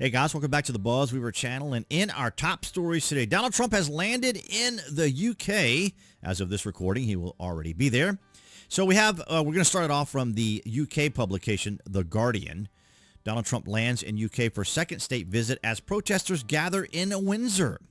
Hey guys, welcome back to the BuzWeaver channel. And in our top stories today, Donald Trump has landed in the UK. As of this recording, he will already be there. So we're going to start it off from the UK publication, The Guardian. Donald Trump lands in UK for second state visit as protesters gather in Windsor.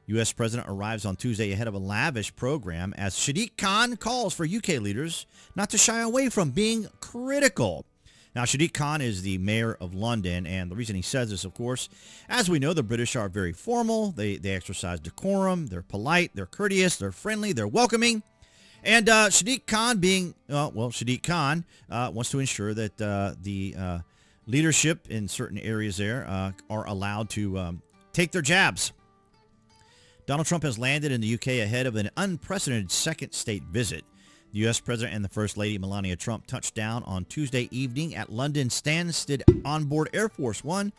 U.S. President arrives on Tuesday ahead of a lavish program as Sadiq Khan calls for UK leaders not to shy away from being critical. Now, Sadiq Khan is the mayor of London, and the reason he says this, of course, as we know, the British are very formal. They exercise decorum. They're polite. They're courteous. They're friendly. They're welcoming. And Sadiq Khan Sadiq Khan wants to ensure that the leadership in certain areas there are allowed to take their jabs. Donald Trump has landed in the UK ahead of an unprecedented second state visit. The U.S. President and the First Lady, Melania Trump, touched down on Tuesday evening at London Stansted onboard Air Force One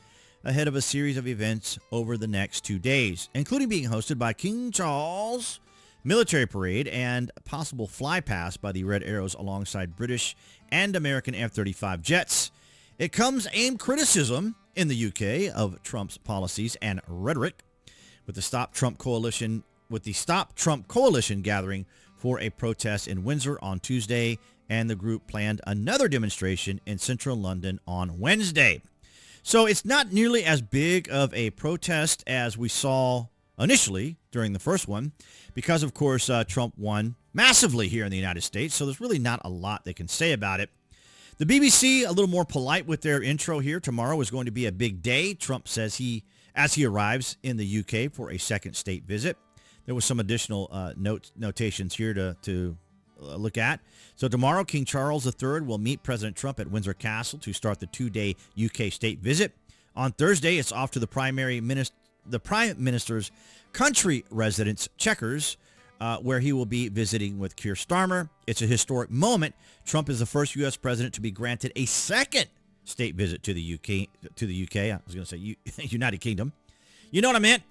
ahead of a series of events over the next 2 days, including being hosted by King Charles, military parade, and a possible flypast by the Red Arrows alongside British and American F-35 jets. It comes amid criticism in the UK of Trump's policies and rhetoric, with the Stop Trump Coalition gathering for a protest in Windsor on Tuesday, and the group planned another demonstration in central London on Wednesday. So it's not nearly as big of a protest as we saw initially during the first one, because of course Trump won massively here in the United States, so there's really not a lot they can say about it. The BBC, a little more polite with their intro here. Tomorrow is going to be a big day, Trump says as he arrives in the UK for a second state visit. There was some additional notations here to look at. So tomorrow, King Charles III will meet President Trump at Windsor Castle to start the 2-day UK state visit. On Thursday, it's off to the Prime Minister's country residence, Chequers, where he will be visiting with Keir Starmer. It's a historic moment. Trump is the first U.S. president to be granted a second state visit to the UK. I was going to say United Kingdom. You know what I meant?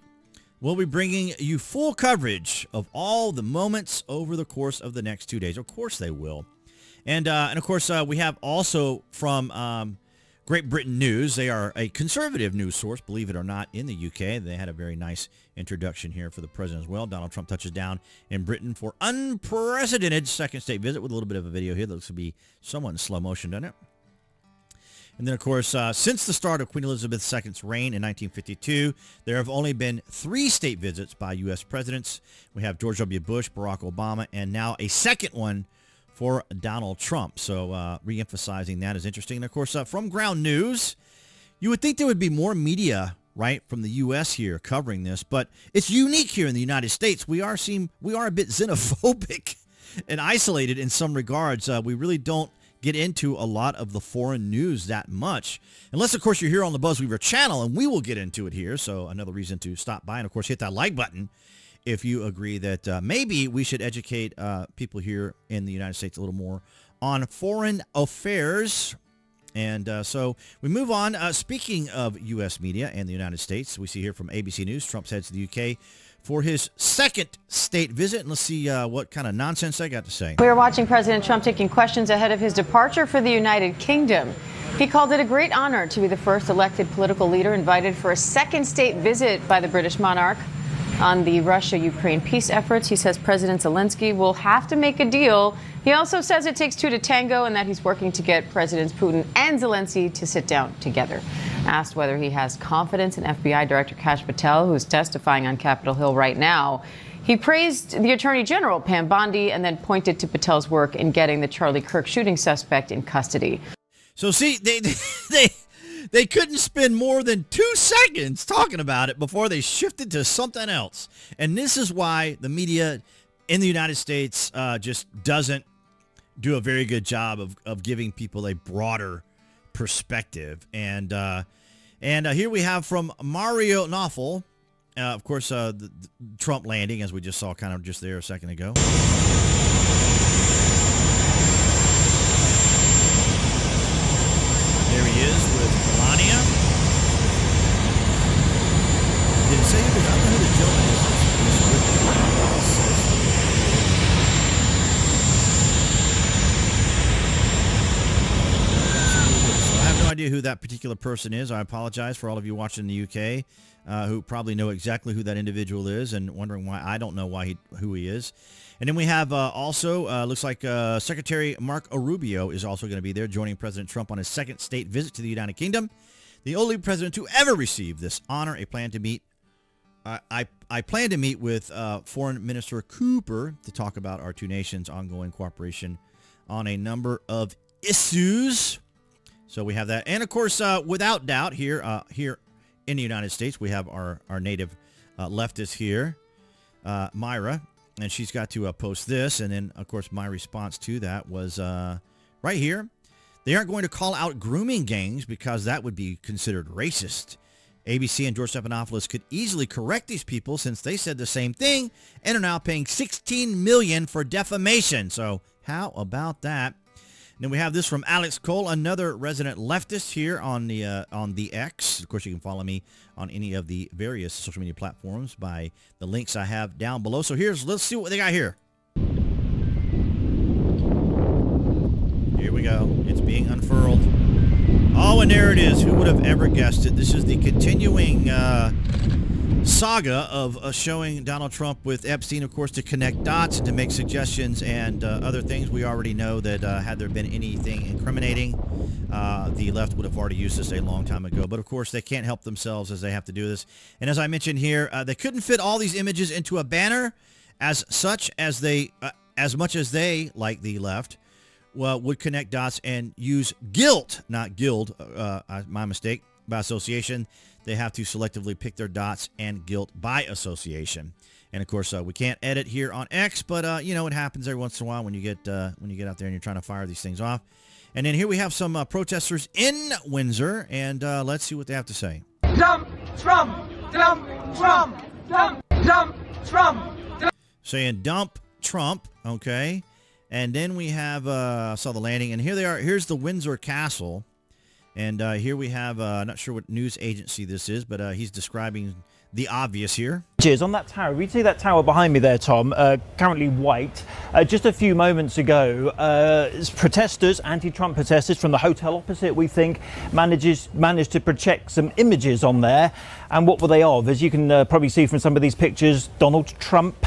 We'll be bringing you full coverage of all the moments over the course of the next 2 days. Of course they will. And of course, we have also from Great Britain News. They are a conservative news source, believe it or not, in the UK. They had a very nice introduction here for the president as well. Donald Trump touches down in Britain for unprecedented second state visit, with a little bit of a video here that looks to be somewhat in slow motion, doesn't it? And then, of course, since the start of Queen Elizabeth II's reign in 1952, there have only been 3 state visits by U.S. presidents. We have George W. Bush, Barack Obama, and now a second one for Donald Trump. So re-emphasizing that is interesting. And, of course, from Ground News, you would think there would be more media, right, from the U.S. here covering this, but it's unique here in the United States. We are a bit xenophobic and isolated in some regards. We really don't get into a lot of the foreign news that much, unless of course you're here on the BuzWeaver channel, and we will get into it here. So another reason to stop by, and of course hit that like button if you agree that maybe we should educate people here in the United States a little more on foreign affairs. And so we move on. Speaking of U.S. media and the United States, we see here from ABC News, Trump heads to the UK for his second state visit. And let's see what kind of nonsense they got to say. We are watching President Trump taking questions ahead of his departure for the United Kingdom. He called it a great honor to be the first elected political leader invited for a second state visit by the British monarch. On the Russia-Ukraine peace efforts, he says President Zelensky will have to make a deal. He also says it takes 2 to tango, and that he's working to get Presidents Putin and Zelensky to sit down together. Asked whether he has confidence in FBI Director Kash Patel, who's testifying on Capitol Hill right now, he praised the Attorney General, Pam Bondi, and then pointed to Patel's work in getting the Charlie Kirk shooting suspect in custody. So see, they couldn't spend more than 2 seconds talking about it before they shifted to something else. And this is why the media in the United States just doesn't do a very good job of giving people a broader perspective. And here we have from Mario Knopfel, of course, the Trump landing, as we just saw kind of just there a second ago. There he is with Melania. Did it say who the gentleman is? I have no idea who who that particular person is. I apologize for all of you watching in the UK who probably know exactly who that individual is and wondering why I don't know who he is. And then we have also, looks like Secretary Marco Rubio is also going to be there, joining President Trump on his second state visit to the United Kingdom. The only president to ever receive this honor. I plan to meet with Foreign Minister Cooper to talk about our two nations' ongoing cooperation on a number of issues. So we have that. And, of course, without doubt, here in the United States, we have our native leftist here, Myra, and she's got to post this. And then, of course, my response to that was right here. They aren't going to call out grooming gangs because that would be considered racist. ABC and George Stephanopoulos could easily correct these people since they said the same thing and are now paying $16 million for defamation. So how about that? And then we have this from Alex Cole, another resident leftist here on the X. Of course, you can follow me on any of the various social media platforms by the links I have down below. So let's see what they got here. Here we go. It's being unfurled. Oh, and there it is. Who would have ever guessed it? This is the continuing saga of showing Donald Trump with Epstein, of course, to connect dots and to make suggestions and other things. We already know that had there been anything incriminating, the left would have already used this a long time ago. But, of course, they can't help themselves as they have to do this. And as I mentioned here, they couldn't fit all these images into a banner as much as they, like the left, would connect dots and use guilt, not guild, my mistake, by association. They have to selectively pick their dots and guilt by association. And, of course, we can't edit here on X, but, it happens every once in a while when you get out there and you're trying to fire these things off. And then here we have some protesters in Windsor, and let's see what they have to say. Dump Trump! Dump Trump! Dump Trump! Saying dump Trump, okay. And then we have, saw the landing, and here they are. Here's the Windsor Castle. And here we have, not sure what news agency this is, but he's describing the obvious here. Cheers. On that tower, we see that tower behind me there, Tom, currently white. Just a few moments ago, protesters, anti-Trump protesters from the hotel opposite, we think, managed to project some images on there. And what were they of? As you can probably see from some of these pictures, Donald Trump,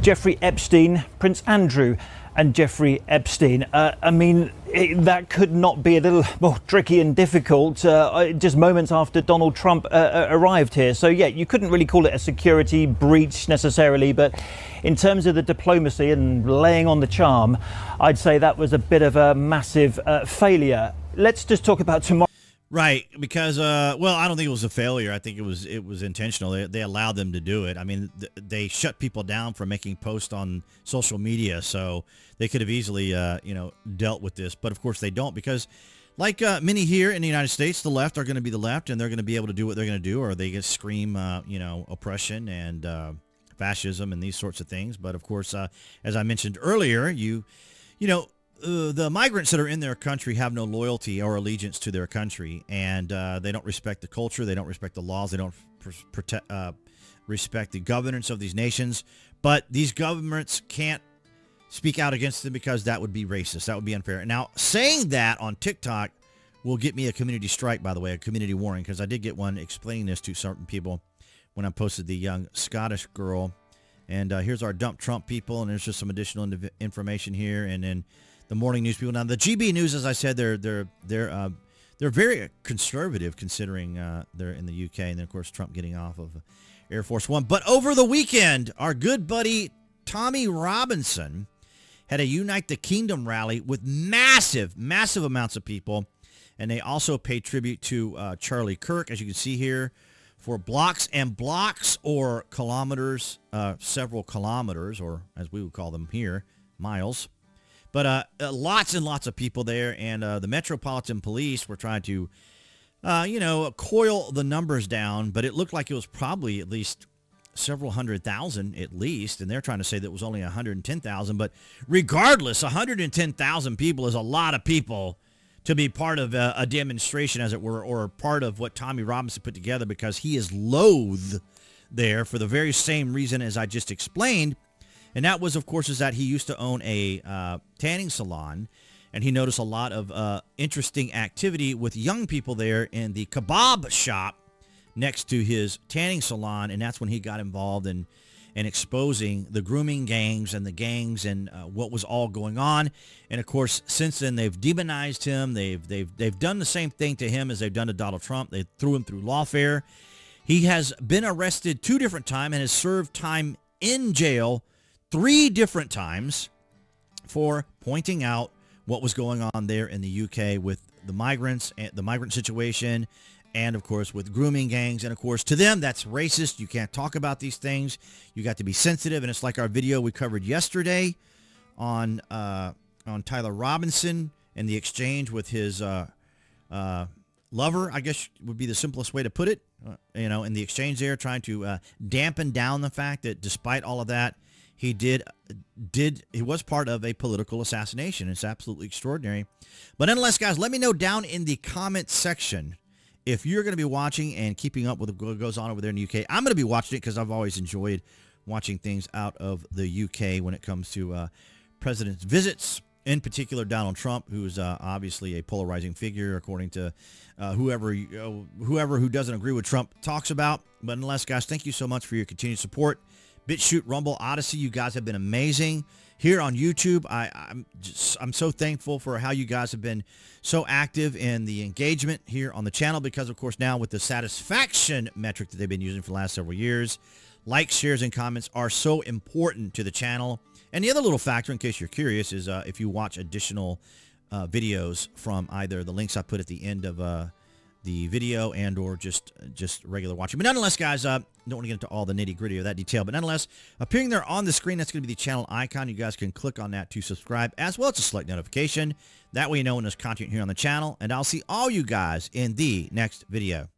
Jeffrey Epstein, Prince Andrew, and Jeffrey Epstein. That could not be a little more tricky and difficult just moments after Donald Trump arrived here. So, yeah, you couldn't really call it a security breach necessarily, but in terms of the diplomacy and laying on the charm, I'd say that was a bit of a massive failure. Let's just talk about tomorrow. Right, because, I don't think it was a failure. I think it was intentional. They allowed them to do it. I mean, they shut people down from making posts on social media, so they could have easily, dealt with this. But, of course, they don't because, like many here in the United States, the left are going to be the left, and they're going to be able to do what they're going to do, or they just scream, oppression and fascism and these sorts of things. But, of course, as I mentioned earlier, the migrants that are in their country have no loyalty or allegiance to their country, and they don't respect the culture, they don't respect the laws, they don't respect the governance of these nations. But these governments can't speak out against them because that would be racist. That would be unfair. Now, saying that on TikTok will get me a community strike, by the way, a community warning, because I did get one explaining this to certain people when I posted the young Scottish girl. And here's our dump Trump people, and there's just some additional information here, and then the morning news people. Now, the GB News, as I said, they're very conservative considering they're in the UK, and then, of course, Trump getting off of Air Force One. But over the weekend, our good buddy Tommy Robinson had a Unite the Kingdom rally with massive amounts of people, and they also paid tribute to Charlie Kirk, as you can see here, for blocks and blocks or kilometers, several kilometers, or as we would call them here, miles. But lots and lots of people there, and the Metropolitan Police were trying to, coil the numbers down, but it looked like it was probably at least several 100,000 at least, and they're trying to say that it was only 110,000. But regardless, 110,000 people is a lot of people to be part of a demonstration, as it were, or part of what Tommy Robinson put together, because he is loath there for the very same reason as I just explained. And that was, of course, is that he used to own a tanning salon. and he noticed a lot of interesting activity with young people there in the kebab shop next to his tanning salon, and that's when he got involved in exposing the grooming gangs and the gangs and what was all going on. And of course, since then they've demonized him. They've done the same thing to him as they've done to Donald Trump. They threw him through lawfare. He has been arrested 2 different times and has served time in jail 3 different times for pointing out what was going on there in the UK with the migrants and the migrant situation, and of course with grooming gangs. And of course to them that's racist. You can't talk about these things. You got to be sensitive. And it's like our video we covered yesterday on Tyler Robinson and the exchange with his lover, I guess would be the simplest way to put it. In the exchange there, trying to dampen down the fact that despite all of that, he was part of a political assassination. It's absolutely extraordinary. But nonetheless, guys, let me know down in the comments section if you're going to be watching and keeping up with what goes on over there in the UK. I'm going to be watching it because I've always enjoyed watching things out of the UK when it comes to president's visits, in particular Donald Trump, who's obviously a polarizing figure according to whoever who doesn't agree with Trump talks about. But nonetheless, guys, thank you so much for your continued support. BitChute, Rumble, Odyssey, you guys have been amazing. Here on YouTube, I'm so thankful for how you guys have been so active in the engagement here on the channel, because of course now with the satisfaction metric that they've been using for the last several years, likes, shares, and comments are so important to the channel. And the other little factor, in case you're curious, is if you watch additional videos from either the links I put at the end of the video and or just regular watching. But nonetheless, guys, don't want to get into all the nitty gritty of that detail, but nonetheless, appearing there on the screen, that's going to be the channel icon. You guys can click on that to subscribe, as well as a select notification. That way you know when there's content here on the channel, and I'll see all you guys in the next video.